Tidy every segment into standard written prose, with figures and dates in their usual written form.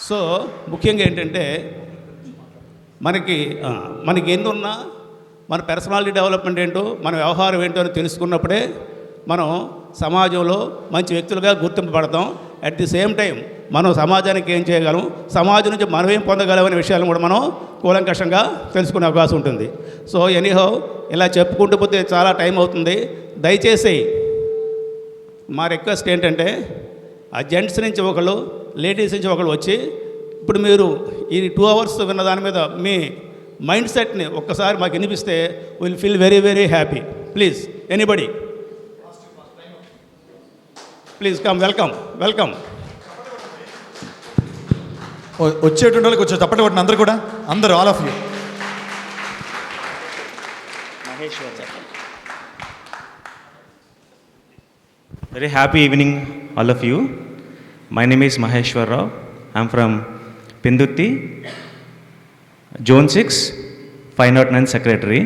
So ముఖ్యంగా ఏంటంటే మనకి మనకి ఎందున్నా మన పర్సనాలిటీ డెవలప్మెంట్ ఏంటో మన వ్యవహారం ఏంటో అని తెలుసుకున్నప్పుడే మనం సమాజంలో మంచి వ్యక్తులుగా గుర్తింపబడతాం. అట్ ది సేమ్ టైం మనం సమాజానికి ఏం చేయగలం, సమాజం నుంచి మనం ఏం పొందగలమనే విషయాలను కూడా మనం కూలంకషంగా తెలుసుకునే అవకాశం ఉంటుంది. సో ఎనీహౌ ఇలా చెప్పుకుంటూ పోతే చాలా టైం అవుతుంది. దయచేసి మా రిక్వెస్ట్ ఏంటంటే ఆ జెంట్స్ నుంచి ఒకళ్ళు, లేడీస్ నుంచి ఒకళ్ళు వచ్చి ఇప్పుడు మీరు ఈ 2 hours విన్న దాని మీద మీ మైండ్ సెట్ని ఒక్కసారి మాకు వినిపిస్తే will feel very very happy. Please anybody please come. Welcome welcome. వచ్చేటువంటి వాళ్ళకి వచ్చే తప్పటి కొట్టిన అందరూ కూడా, అందరూ all of you. Very happy evening, all of you. My name is Maheshwar Rao. I'm from Pindutti, Zone 6, 509 Secretary.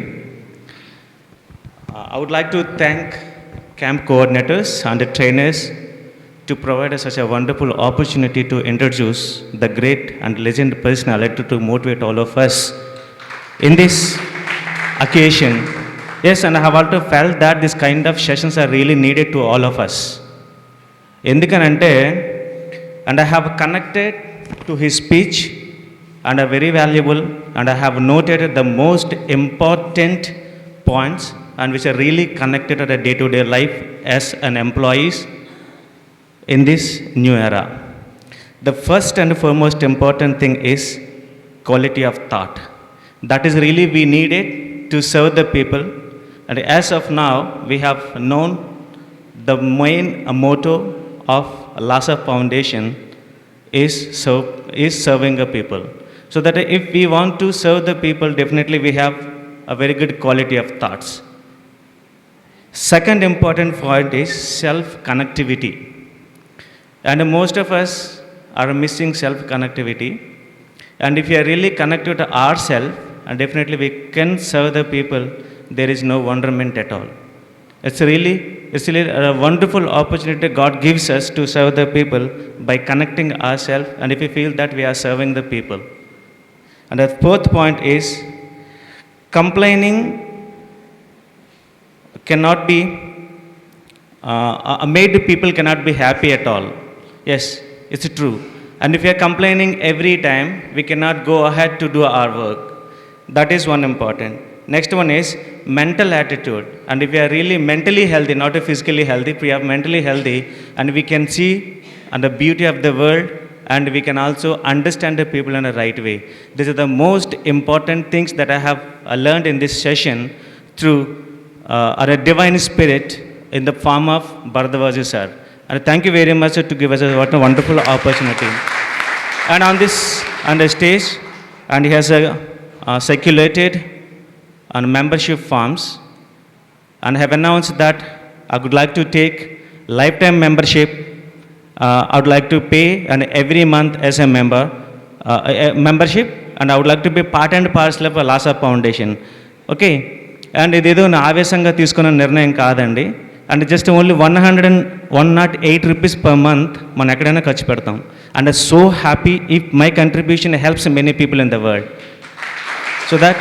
I would like to thank camp coordinators and the trainers to provide us such a wonderful opportunity to introduce the great and legend personality to motivate all of us in this occasion. Yes, and I have also felt that this kind of sessions are really needed to all of us. Endukanante, and I have connected to his speech and are very valuable, and I have noted the most important points and which are really connected to the day-to-day life as an employees in this new era. The first and foremost important thing is quality of thought. That is really we need it to serve the people. And as of now, we have known the main motto of Lhasa Foundation is serving the people. So that if we want to serve the people, definitely we have a very good quality of thoughts. Second important point is self-connectivity. And most of us are missing self-connectivity. And if we are really connected to ourselves, and definitely we can serve the people, there is no wonderment at all. It's really a wonderful opportunity God gives us to serve the people by connecting ourselves, and if we feel that we are serving the people. And the fourth point is complaining cannot be made people cannot be happy at all. Yes, it's true. And if we are complaining every time, we cannot go ahead to do our work. That is one important. Next one is mental attitude. And if we are really mentally healthy, not physically healthy, if we are mentally healthy, and we can see and the beauty of the world, and we can also understand the people in the right way. These are the most important things that I have learned in this session through a divine spirit in the form of Bharadwaj sir. And thank you very much to give us what a wonderful opportunity. And on the stage, and he has circulated on membership forms, and have announced that I would like to take lifetime membership. I would like to pay and every month as a membership, and I would like to be part and parcel of Lhasa Foundation. Okay, and idedo na avesanga తీసుకున్న నిర్ణయం కాదండి. And just only 108 rupees per month మనం ఎక్కడైనా ఖర్చు పెడతాం. And I'm so happy if my contribution helps many people in the world. So that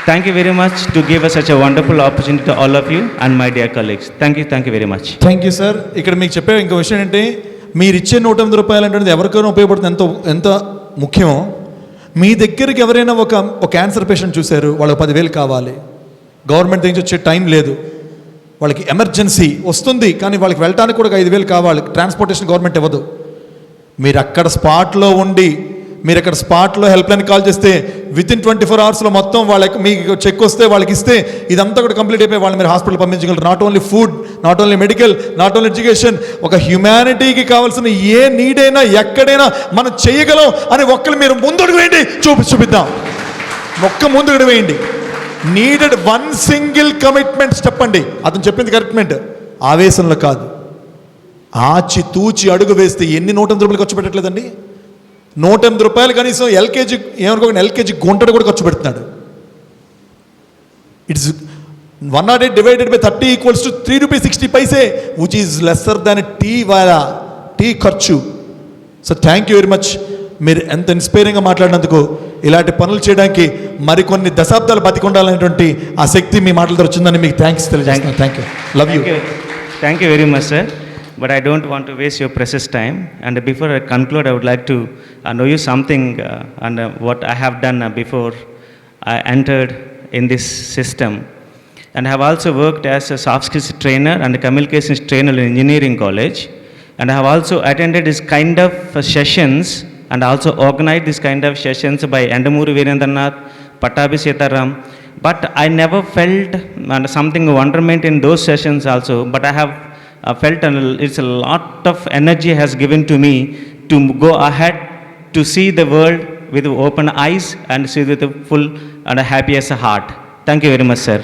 thank you very much to give us such a wonderful opportunity to all of you and my dear colleagues. Thank you very much. Thank you sir. ఇక్కడ మీకు చెప్పే ఇంకో విషయం ఏంటంటే, మీరు ఇచ్చే 108 రూపాయలు అంటే ఎవరికైనా ఉపయోగపడుతుంది, ఎంత ముఖ్యమో. మీ దగ్గరికి ఎవరైనా ఒక క్యాన్సర్ పేషెంట్ చూశారు, వాళ్ళకి 10,000 కావాలి, గవర్నమెంట్ దగ్గర వచ్చే టైం లేదు, వాళ్ళకి ఎమర్జెన్సీ వస్తుంది, కానీ వాళ్ళకి వెళ్ళటానికి కూడా 5,000 కావాలి, ట్రాన్స్పోర్టేషన్ గవర్నమెంట్ ఇవ్వదు. మీరు అక్కడ స్పాట్లో ఉండి, మీరు అక్కడ స్పాట్లో హెల్ప్ లైన్ కాల్ చేస్తే వితిన్ 24 hours మొత్తం వాళ్ళకి మీకు చెక్ వస్తే వాళ్ళకి ఇస్తే ఇదంతా కూడా కంప్లీట్ అయిపోయి వాళ్ళు మీరు హాస్పిటల్ పంపించగలరు. Not only food, not only medical, not only education, ఒక హ్యుమానిటీకి కావాల్సిన ఏ నీడైనా ఎక్కడైనా మనం చేయగలం అని ఒక్కరు మీరు ముందుకు వేయండి, చూపిద్దాం. ముందుకు వేయండి. నీడెడ్ 1 single కమిట్మెంట్ చెప్పండి. అతను చెప్పింది కమిట్మెంట్ ఆవేశంలో కాదు, ఆచి తూచి అడుగు వేస్తే ఎన్ని 108 రూపాయలు ఖర్చు పెట్టట్లేదండి. 108 రూపాయలు కనీసం ఎల్కేజీ ఏమనుకోండి, ఎల్కేజీ గుంటడు కూడా ఖర్చు పెడుతున్నాడు. It's 108 divided by 30 equals to 3 rupees 60 paise, which is lesser than tea ఖర్చు. So thank you very much. మీరు ఎంత ఇన్స్పైరింగ్గా మాట్లాడినందుకు, ఇలాంటి పనులు చేయడానికి మరికొన్ని దశాబ్దాలు బతికుండాలనేటువంటి ఆ శక్తి మీ మాటల ద్వారా వచ్చిందని మీకు థ్యాంక్స్ తెలియజేస్తున్నాను. Thank you. Love you. Thank you very much, sir. But I don't want to waste your precious time. And before I conclude, I would like to know you something and what I have done before I entered in this system. And I have also worked as a soft skills trainer and a communications trainer in engineering college. And I have also attended this kind of sessions and also organized this kind of sessions by Endamuri Virendranath, Pattabi Sitaram. But I never felt something wonderment in those sessions also. But I have felt it's a lot of energy has given to me to go ahead to see the world with open eyes and see with a full and a happiest heart. Thank you very much, sir.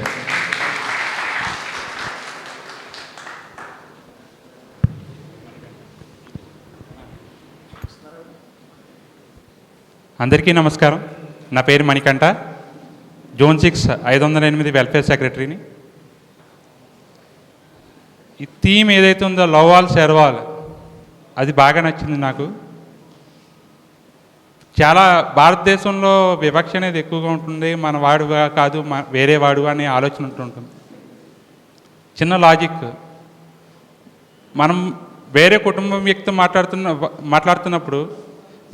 అందరికీ నమస్కారం. నా పేరు Manikanta, zone 6 508 welfare సెక్రటరీని. ఈ theme ఏదైతే ఉందో love all share all, అది బాగా నచ్చింది నాకు. చాలా భారతదేశంలో వివక్ష అనేది ఎక్కువగా ఉంటుంది. మన వాడు కాదు వేరే వాడు అనే ఆలోచన ఉంటుంటుంది. చిన్న లాజిక్, మనం వేరే కుటుంబం వ్యక్తితో మాట్లాడుతున్నప్పుడు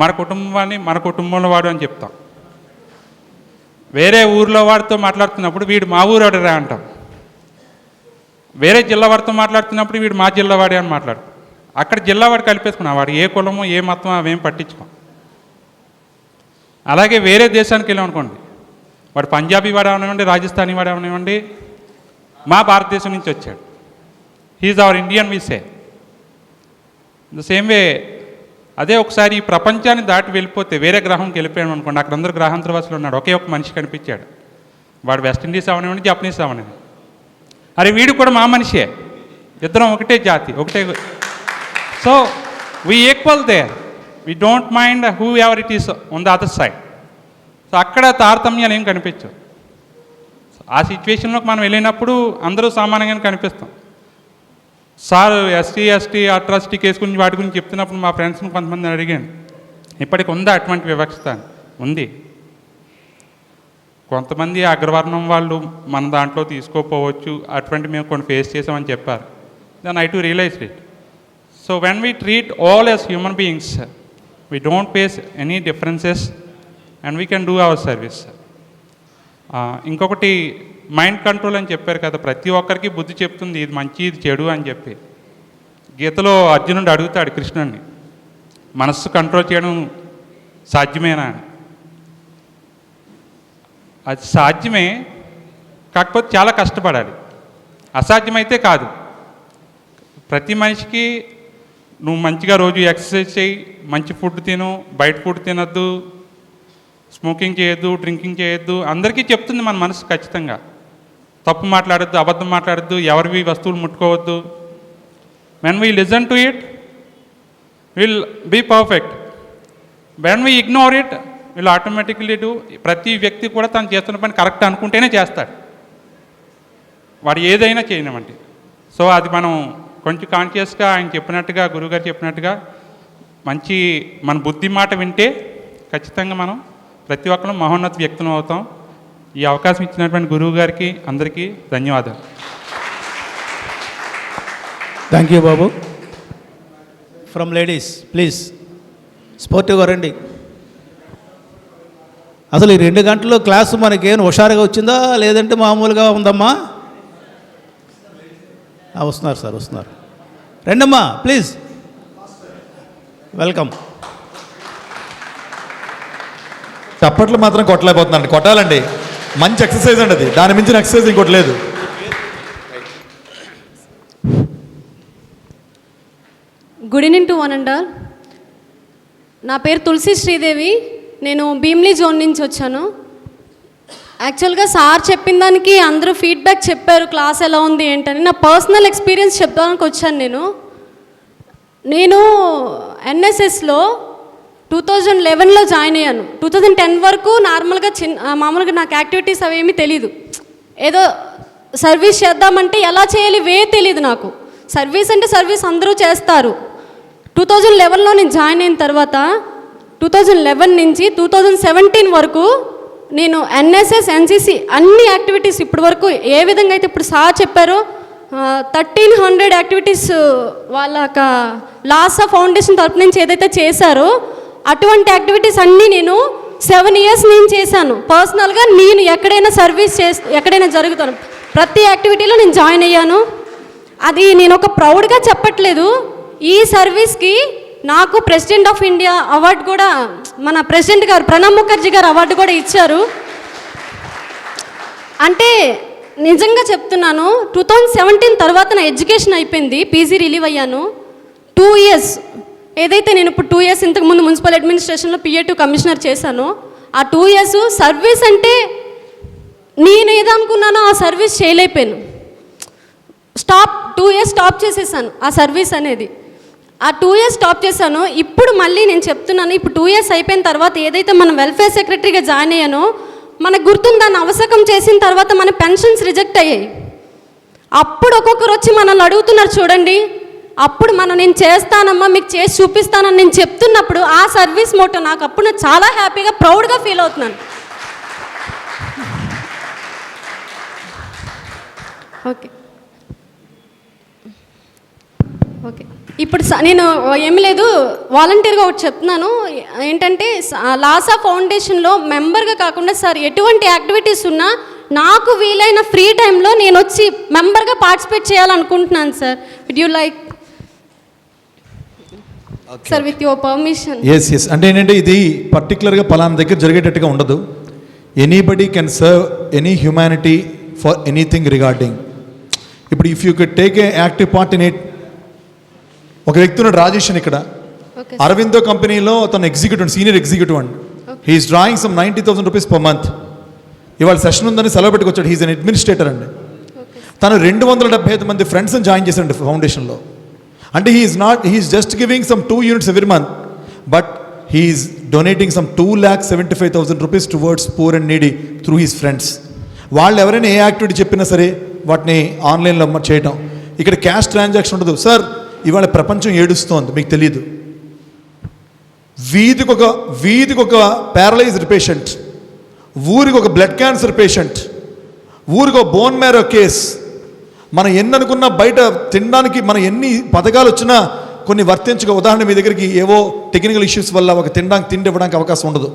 మన కుటుంబాన్ని మన కుటుంబంలో వాడు అని చెప్తాం. వేరే ఊరిలో వాడితో మాట్లాడుతున్నప్పుడు వీడు మా ఊరు రా అంటాం. వేరే జిల్లా వాడితో మాట్లాడుతున్నప్పుడు వీడు మా జిల్లా వాడే అని మాట్లాడు. అక్కడ జిల్లా వాడు కలిపేసుకున్నాం. వాడు ఏ కులమో ఏ మతం అవేం పట్టించుకోం. అలాగే వేరే దేశానికి వెళ్ళామనుకోండి, వాడు పంజాబీ వాడు అవనివ్వండి, రాజస్థానీ వాడు అవనివ్వండి, మా భారతదేశం నుంచి వచ్చాడు, he's our Indian we say. The same way అదే ఒకసారి ఈ ప్రపంచాన్ని దాటి వెళ్ళిపోతే వేరే గ్రహంకి వెళ్ళిపోయాను అనుకోండి, అక్కడ అందరూ గ్రహాంతరవాసులు ఉన్నాడు, ఒకే ఒక మనిషి కనిపించాడు, వాడు వెస్టిండీస్ అవనివ్వండి, జపనీస్ అవనివ్వండి, అరే వీడు కూడా మా మనిషే, ఇద్దరం ఒకటే జాతి ఒకటే. So we equal there, we don't mind whoever it is on the other side. So అక్కడ తారతమ్యాలు ఏం కనిపించవు. ఆ సిచ్యువేషన్లోకి మనం వెళ్ళినప్పుడు అందరూ సామాన్యంగానే కనిపిస్తాం. సార్ ఎస్టీ అట్రాసిటీ కేసు గురించి వాటి గురించి చెప్తున్నప్పుడు మా ఫ్రెండ్స్ని కొంతమందిని అడిగాను, ఇప్పటికి ఉందా అటువంటి వివక్షత? ఉంది. కొంతమంది అగ్రవర్ణం వాళ్ళు మన దాంట్లో తీసుకోపోవచ్చు, అటువంటి మేము కొన్ని ఫేస్ చేసామని చెప్పారు. Then I to realise it. So when we treat all as human beings, we don't face any differences and we can do our service. ఇంకొకటి మైండ్ కంట్రోల్ అని చెప్పారు కదా, ప్రతి ఒక్కరికి బుద్ధి చెప్తుంది ఇది మంచి ఇది చెడు అని చెప్పి. గీతలో అర్జునుడు అడుగుతాడు కృష్ణుడిని, మనస్సు కంట్రోల్ చేయడం సాధ్యమేనా అని. అది సాధ్యమే, కాకపోతే చాలా కష్టపడాలి. అసాధ్యమైతే కాదు. ప్రతి మనిషికి నువ్వు మంచిగా రోజు ఎక్సర్సైజ్ చేయి, మంచి ఫుడ్ తిను, బయట ఫుడ్ తినద్దు, స్మోకింగ్ చేయొద్దు, డ్రింకింగ్ చేయొద్దు, అందరికీ చెప్తుంది మన మనసు ఖచ్చితంగా. తప్పు మాట్లాడద్దు, అబద్ధం మాట్లాడద్దు, ఎవరివి వస్తువులు ముట్టుకోవద్దు. When we listen to it will be perfect. When we ignore it will automatically do. ప్రతి వ్యక్తి కూడా తను చేస్తున్న పని కరెక్ట్ అనుకుంటేనే చేస్తాడు, వాడు ఏదైనా చేయనివ్వండి. సో అది మనం కొంచెం కాన్షియస్గా ఆయన చెప్పినట్టుగా, గురువుగారు చెప్పినట్టుగా మంచి మన బుద్ధి మాట వింటే ఖచ్చితంగా మనం ప్రతి ఒక్కరు మహోన్నత వ్యక్తులం అవుతాం. ఈ అవకాశం ఇచ్చినటువంటి గురువు గారికి అందరికీ ధన్యవాదాలు. థ్యాంక్ యూ బాబు. ఫ్రమ్ లేడీస్ ప్లీజ్, స్పోర్టివ్గా రండి. అసలు ఈ 2 గంటల్లో క్లాసు మనకేమైనా హుషారుగా వచ్చిందా లేదంటే మామూలుగా ఉందమ్మా? వస్తున్నారు సార్, వస్తున్నారు. రండమ్మా ప్లీజ్, వెల్కమ్. చప్పట్లు మాత్రం కొట్టలేకపోతున్నాండి, కొట్టాలండి. మంచి ఎక్సర్సైజ్ అండి అది, దాని మించిన ఎక్సర్సైజ్ ఇంకోటి లేదు. Good evening to one and all. నా పేరు తులసి శ్రీదేవి, నేను భీమ్లీ జోన్ నుంచి వచ్చాను. యాక్చువల్గా సార్ చెప్పిన దానికి అందరూ ఫీడ్బ్యాక్ చెప్పారు, క్లాస్ ఎలా ఉంది ఏంటని. నా పర్సనల్ ఎక్స్పీరియన్స్ చెప్పడానికి వచ్చాను. నేను ఎన్ఎస్ఎస్లో 2011లో జాయిన్ అయ్యాను. 2010 వరకు నార్మల్గా మామూలుగా నాకు యాక్టివిటీస్ అవేమీ తెలీదు. ఏదో సర్వీస్ చేద్దామంటే ఎలా చేయాలి వే తెలీదు నాకు. సర్వీస్ అంటే సర్వీస్ అందరూ చేస్తారు. 2011లో నేను జాయిన్ అయిన తర్వాత 2011 నుంచి 2017 వరకు నేను ఎన్ఎస్ఎస్ ఎన్సిసి అన్ని యాక్టివిటీస్ ఇప్పటి వరకు ఏ విధంగా అయితే ఇప్పుడు సార్ చెప్పారో 1300 యాక్టివిటీస్ వాళ్ళ లాసా ఫౌండేషన్ తరపు నుంచి ఏదైతే చేశారో అటువంటి యాక్టివిటీస్ అన్నీ నేను 7 ఇయర్స్ నేను చేశాను. పర్సనల్గా నేను ఎక్కడైనా సర్వీస్ ఎక్కడైనా జరుగుతాను ప్రతి యాక్టివిటీలో నేను జాయిన్ అయ్యాను. అది నేను ఒక ప్రౌడ్గా చెప్పట్లేదు. ఈ సర్వీస్కి నాకు ప్రెసిడెంట్ ఆఫ్ ఇండియా అవార్డు కూడా మన ప్రెసిడెంట్ గారు ప్రణబ్ ముఖర్జీ గారు అవార్డు కూడా ఇచ్చారు. అంటే నిజంగా చెప్తున్నాను, 2017 తర్వాత నా ఎడ్యుకేషన్ అయిపోయింది, పీజీ రిలీవ్ అయ్యాను. 2 ఇయర్స్ ఏదైతే నేను ఇప్పుడు 2 ఇయర్స్ ఇంతకుముందు మున్సిపల్ అడ్మినిస్ట్రేషన్లో PA2 కమిషనర్ చేశాను. ఆ 2 ఇయర్స్ సర్వీస్ అంటే నేను ఏదనుకున్నానో ఆ సర్వీస్ చేయలేకపోయాను. 2 ఇయర్స్ స్టాప్ చేసేసాను ఆ సర్వీస్ అనేది. ఆ 2 ఇయర్స్ స్టాప్ చేశాను. ఇప్పుడు మళ్ళీ నేను చెప్తున్నాను, ఇప్పుడు 2 ఇయర్స్ అయిపోయిన తర్వాత ఏదైతే మనం వెల్ఫేర్ సెక్రటరీగా జాయిన్ అయ్యానో మనకు గుర్తుంది, దాన్ని అవసరం చేసిన తర్వాత మన పెన్షన్స్ రిజెక్ట్ అయ్యాయి. అప్పుడు ఒక్కొక్కరు వచ్చి మనల్ని అడుగుతున్నారు చూడండి. అప్పుడు నేను చేస్తానమ్మా, మీకు చేసి చూపిస్తానని నేను చెప్తున్నప్పుడు ఆ సర్వీస్ మోటో నాకు అప్పుడు నేను చాలా హ్యాపీగా ప్రౌడ్గా ఫీల్ అవుతున్నాను. ఓకే ఓకే ఇప్పుడు నేను ఏమి లేదు, వాలంటీర్గా ఒకటి చెప్తున్నాను. ఏంటంటే లాసా ఫౌండేషన్లో మెంబర్గా కాకుండా సార్ ఎటువంటి యాక్టివిటీస్ ఉన్నా నాకు వీలైన ఫ్రీ టైంలో నేను వచ్చి మెంబర్గా పార్టిసిపేట్ చేయాలనుకుంటున్నాను sir. Would you like sir with your permission? Yes అంటే ఏంటంటే ఇది పర్టికులర్గా పలానా దగ్గర జరిగేటట్టుగా ఉండదు. Anybody can serve any humanity for anything regarding. ఇప్పుడు if you can take a active part in it. ఒక వ్యక్తి ఉన్నాడు రాజేష్ అని ఇక్కడ అరవిందో కంపెనీలో తన ఎగ్జిక్యూటివ్, సీనియర్ ఎగ్జిక్యూటివ్ అండి. He's drawing some 90,000 rupees per month. ఇవాళ సెషన్ ఉందని సెలవు పెట్టుకొచ్చాడు. హీఈస్ అన్ అడ్మినిస్ట్రేటర్ అండి. తను 275 మంది ఫ్రెండ్స్ని జాయిన్ చేశాడు ఫౌండేషన్లో. అంటే he's just giving some 2 units every month, but he's donating some 2,75,000 rupees towards poor and needy through his friends. వాళ్ళు ఎవరైనా ఏ యాక్టివిటీ చెప్పినా సరే వాటిని ఆన్లైన్లో చేయటం. ఇక్కడ క్యాష్ ట్రాన్సాక్షన్ ఉండదు. సార్ ఇవాళ ప్రపంచం ఏడుస్తోంది, మీకు తెలియదు. వీధికి ఒక ప్యారలైజ్డ్ పేషెంట్, ఊరికి ఒక బ్లడ్ క్యాన్సర్ పేషెంట్, ఊరికి ఒక బోన్ మ్యారో కేస్. మనం ఎన్ని అనుకున్నా బయట తినడానికి మనం ఎన్ని పథకాలు వచ్చినా కొన్ని వర్తించక, ఉదాహరణ మీ దగ్గరికి ఏవో టెక్నికల్ ఇష్యూస్ వల్ల ఒక తిండి ఇవ్వడానికి అవకాశం ఉండదు,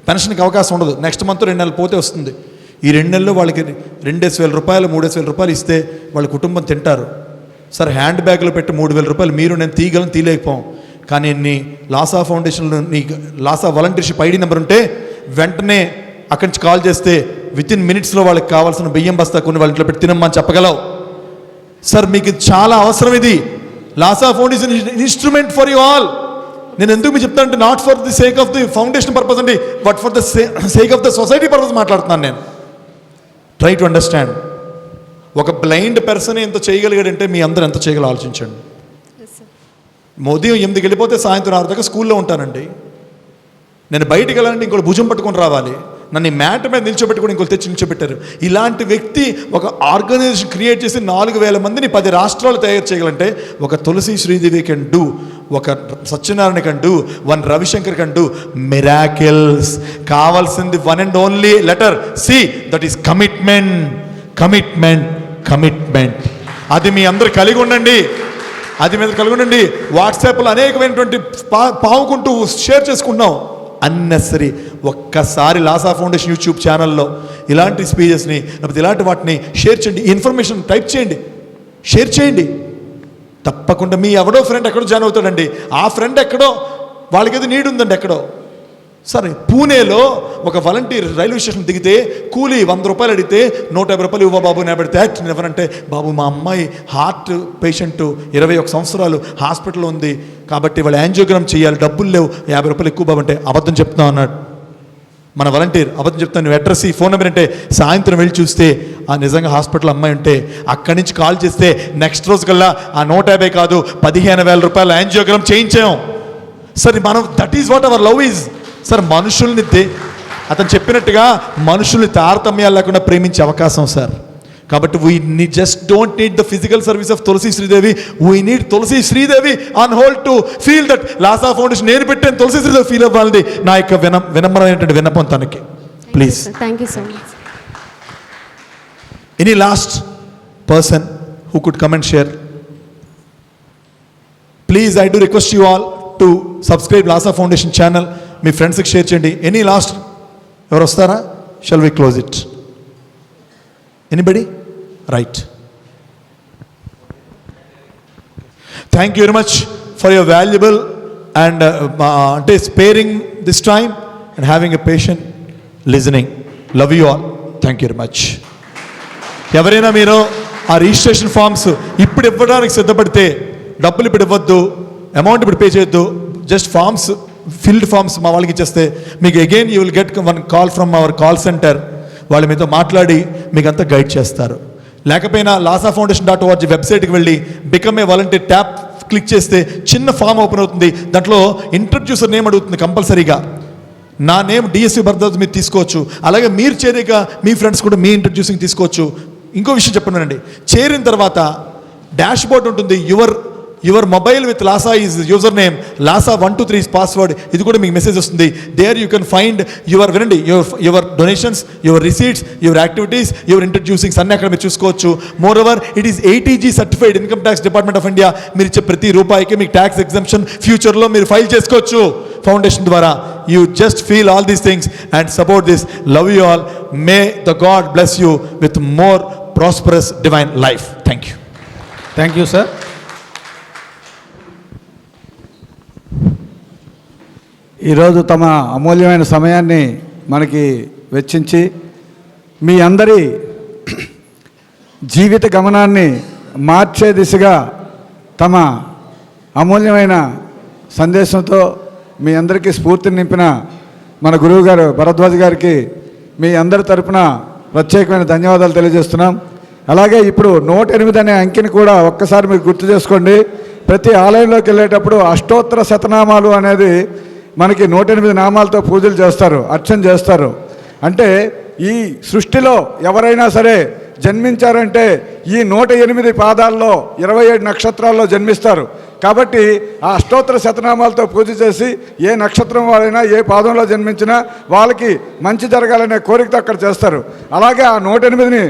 పెన్షన్కి అవకాశం ఉండదు. నెక్స్ట్ మంత్ 2 నెలలు పోతే వస్తుంది. ఈ 2 నెలల్లో వాళ్ళకి 2,500 రూపాయలు 3,500 రూపాయలు ఇస్తే వాళ్ళ కుటుంబం తింటారు. సార్ హ్యాండ్ బ్యాగ్లో పెట్టి 3,000 రూపాయలు మీరు నేను తీయలేకపోం. కానీ లాసా ఫౌండేషన్లో నీ లాసా వాలంటీర్షిప్ ID నెంబర్ ఉంటే వెంటనే అక్కడి నుంచి కాల్ చేస్తే వితిన్ మినిట్స్లో వాళ్ళకి కావాల్సిన బియ్యం బస్తా కొన్ని వాళ్ళ ఇంట్లో పెట్టి తినమ్మని చెప్పగలవు. సార్ మీకు చాలా అవసరం ఇది. Lhasa foundation instrument for you all. నేను ఎందుకు మీకు చెప్తాను అంటే not for the sake of the foundation purpose అండి, but for the sake of the society purpose మాట్లాడుతున్నాను నేను. Try to understand. ఒక బ్లైండ్ పర్సన్ ఎంత చేయగలిగాడంటే మీ అందరూ ఎంత చేయగలరో ఆలోచించండి. ఉదయం 8కి వెళ్ళిపోతే సాయంత్రం 6 దాకా స్కూల్లో ఉంటానండి. నేను బయటికి వెళ్ళాలంటే ఇంకోటి భుజం పట్టుకొని రావాలి. నన్ను మ్యాట్ మీద నిల్చోబెట్టుకుని ఇంకోటి తెచ్చి నిల్చోబెట్టారు. ఇలాంటి వ్యక్తి ఒక ఆర్గనైజేషన్ క్రియేట్ చేసి 4,000 మందిని 10 రాష్ట్రాలు తయారు చేయగలంటే ఒక తులసి శ్రీదేవి కెన్ డూ, ఒక Satyanarayana can do, 1 Ravishankar can do miracles. కావాల్సింది one and only letter C, that is commitment. అది మీ అందరు కలిగి ఉండండి. వాట్సాప్లో అనేకమైనటువంటి పావుకుంటూ షేర్ చేసుకుంటున్నాం అన్నెసరీ. ఒక్కసారి లాసా ఫౌండేషన్ యూట్యూబ్ ఛానల్లో ఇలాంటి స్పీచెస్ని లేకపోతే ఇలాంటి వాటిని షేర్ చేయండి. ఇన్ఫర్మేషన్ టైప్ చేయండి, షేర్ చేయండి. తప్పకుండా మీ ఎవడో ఫ్రెండ్ ఎక్కడో జాయిన్ అవుతాడండి. ఆ ఫ్రెండ్ ఎక్కడో వాళ్ళకేదో నీడ్ ఉందండి ఎక్కడో. సరే, పూణేలో ఒక వాలంటీర్ రైల్వే స్టేషన్ దిగితే కూలీ 100 రూపాయలు అడిగితే 150 రూపాయలు ఇవ్వ బాబు నేను పెడితే నేను ఎవరంటే, బాబు మా అమ్మాయి హార్ట్ పేషెంట్ 21 సంవత్సరాలు హాస్పిటల్లో ఉంది కాబట్టి వాళ్ళు యాంజియోగ్రామ్ చేయాలి, డబ్బులు లేవు, 50 రూపాయలు ఎక్కువ బాబు అంటే అబద్ధం చెప్తున్నావు అన్నాడు మన వాలంటీర్. అబద్ధం చెప్తాను, నువ్వు అడ్రస్ ఈ ఫోన్ నెంబర్ అంటే సాయంత్రం వెళ్ళి చూస్తే ఆ నిజంగా హాస్పిటల్ అమ్మాయి ఉంటే అక్కడి నుంచి కాల్ చేస్తే నెక్స్ట్ రోజు కల్లా ఆ 150 కాదు 15,000 రూపాయలు యాంజియోగ్రామ్ చేయించాం. సరే, మనం that is what hour love is. Sir, మనుషుల్ని అతను చెప్పినట్టుగా మనుషుల్ని తారతమ్యాలు లేకుండా ప్రేమించే అవకాశం సార్. కాబట్టి we just don't need the physical service of Tulsi Sridevi. We need Tulsi Sridevi on hold to feel that Lhasa Foundation నేను పెట్టిన Tulsi Sridevi ఫీల్ అవ్వాలని నా యొక్క వినమ్రమైనటువంటి విన్నపం తనకి. Please. Thank you so much. Any last person who could come and share? Please, I do request you all to subscribe Lhasa Foundation channel. మీ ఫ్రెండ్స్కి share చేయండి. ఎనీ లాస్ట్ ఎవరు వస్తారా? Shall we close it? Anybody? Right. Thank you very much for your valuable and అంటే sparing this time and having a patient listening. Love you all. Thank you very much. ఎవరైనా మీరు ఆ registration forms ఇప్పుడు ఇవ్వడానికి సిద్ధపడితే డబ్బులు ఇప్పుడు ఇవ్వద్దు, amount ఇప్పుడు పే చేయొద్దు. జస్ట్ ఫామ్స్, ఫిల్డ్ ఫామ్స్ మా వాళ్ళకి ఇచ్చేస్తే మీకు again you will get one call from our call centre. వాళ్ళు మీతో మాట్లాడి మీకు అంతా గైడ్ చేస్తారు. లేకపోయినా LhasaFoundation.org వెబ్సైట్కి వెళ్ళి become a volunteer tap click చేస్తే చిన్న ఫామ్ ఓపెన్ అవుతుంది. దాంట్లో ఇంట్రడ్యూసర్ నేమ్ అడుగుతుంది కంపల్సరీగా. నా నేమ్ డిఎస్వి భరద్వాజ్ మీరు తీసుకోవచ్చు. అలాగే మీరు చేరాక మీ ఫ్రెండ్స్ కూడా మీ ఇంట్రడ్యూసింగ్ తీసుకోవచ్చు. ఇంకో విషయం చెప్పండి, చేరిన తర్వాత డాష్ బోర్డ్ ఉంటుంది. Your mobile with Lhasa is user name, Lhasa 123 is password. ఇది కూడా మీకు మెసేజ్ వస్తుంది. There you can find your donations, your receipts, your activities, your introducings అన్నీ అక్కడ మీరు చూసుకోవచ్చు. Moreover it is 80G certified income tax department of India. మీరు ఇచ్చే ప్రతి రూపాయికి మీకు ట్యాక్స్ ఎగ్జంప్షన్ ఫ్యూచర్లో మీరు ఫైల్ చేసుకోవచ్చు ఫౌండేషన్ ద్వారా. You just feel all these things and support this. Love you all. May the God bless you with more prosperous divine life. Thank you. Thank you sir. ఈరోజు తమ అమూల్యమైన సమయాన్ని మనకి వెచ్చించి మీ అందరి జీవిత గమనాన్ని మార్చే దిశగా తమ అమూల్యమైన సందేశంతో మీ అందరికీ స్ఫూర్తిని నింపిన మన గురువు గారు భరద్వాజ్ గారికి మీ అందరి తరపున ప్రత్యేకమైన ధన్యవాదాలు తెలియజేస్తున్నాం. అలాగే ఇప్పుడు 108 అనే అంకెని కూడా ఒక్కసారి మీరు గుర్తు చేసుకోండి. ప్రతి ఆలయంలోకి వెళ్ళేటప్పుడు అష్టోత్తర శతనామాలు అనేది మనకి 108 నామాలతో పూజలు చేస్తారు, అర్చన చేస్తారు. అంటే ఈ సృష్టిలో ఎవరైనా సరే జన్మించారంటే ఈ 108 పాదాల్లో 27 నక్షత్రాల్లో జన్మిస్తారు. కాబట్టి ఆ అష్టోత్తర శతనామాలతో పూజ చేసి ఏ నక్షత్రం వాళ్ళైనా ఏ పాదంలో జన్మించినా వాళ్ళకి మంచి జరగాలనే కోరికతో అక్కడ చేస్తారు. అలాగే ఆ 108ని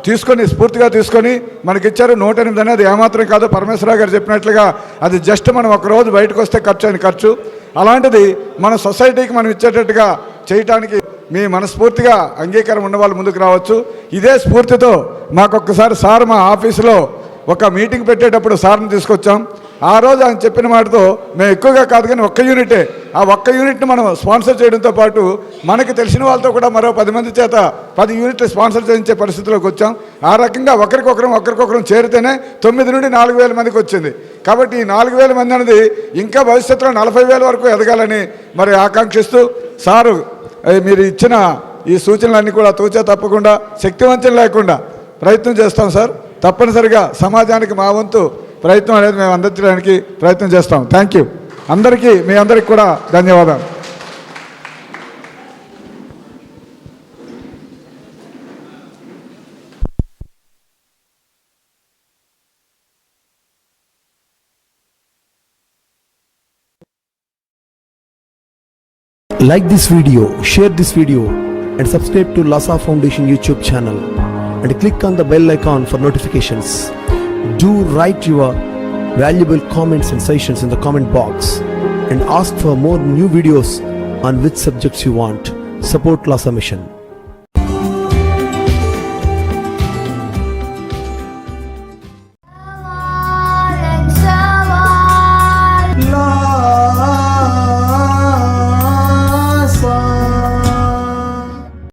తీసుకొని స్ఫూర్తిగా తీసుకొని మనకిచ్చారు. 108 అనేది ఏమాత్రం కాదు, పరమేశ్వరరావు గారు చెప్పినట్లుగా అది జస్ట్ మనం ఒకరోజు బయటకు వస్తే ఖర్చు అయిన ఖర్చు. అలాంటిది మన సొసైటీకి మనం ఇచ్చేటట్టుగా చేయటానికి మీ మనస్ఫూర్తిగా అంగీకారం ఉన్న వాళ్ళు ముందుకు రావచ్చు. ఇదే స్ఫూర్తితో మాకొక్కసారి సార్ మా ఆఫీసులో ఒక మీటింగ్ పెట్టేటప్పుడు సార్ని తీసుకొచ్చాం. ఆ రోజు ఆయన చెప్పిన మాటతో మేము ఎక్కువగా కాదు కానీ ఒక్క యూనిటే, ఆ ఒక్క యూనిట్ని మనం స్పాన్సర్ చేయడంతో పాటు మనకి తెలిసిన వాళ్ళతో కూడా మరో 10 మంది చేత 10 యూనిట్లు స్పాన్సర్ చేయించే పరిస్థితిలోకి వచ్చాం. ఆ రకంగా ఒకరికొకరం చేరితేనే 9 నుండి 4,000 మందికి వచ్చింది. కాబట్టి ఈ 4,000 మంది అనేది ఇంకా భవిష్యత్తులో 40,000 వరకు ఎదగాలని మరి ఆకాంక్షిస్తూ సారు మీరు ఇచ్చిన ఈ సూచనలన్నీ కూడా తూచా తప్పకుండా శక్తివంతం లేకుండా ప్రయత్నం చేస్తాం సార్. తప్పనిసరిగా సమాజానికి మా వంతు ప్రయత్నం అనేది మేము అందించడానికి ప్రయత్నం చేస్తాం. థ్యాంక్ యూ అందరికీ, మీ అందరికి కూడా ధన్యవాదాలు. Like this video, share this video and subscribe to Lhasa Foundation YouTube channel and click on the bell icon for notifications. Do write your valuable comments and suggestions in the comment box and ask for more new videos on which subjects you want. Support Lhasa Mission.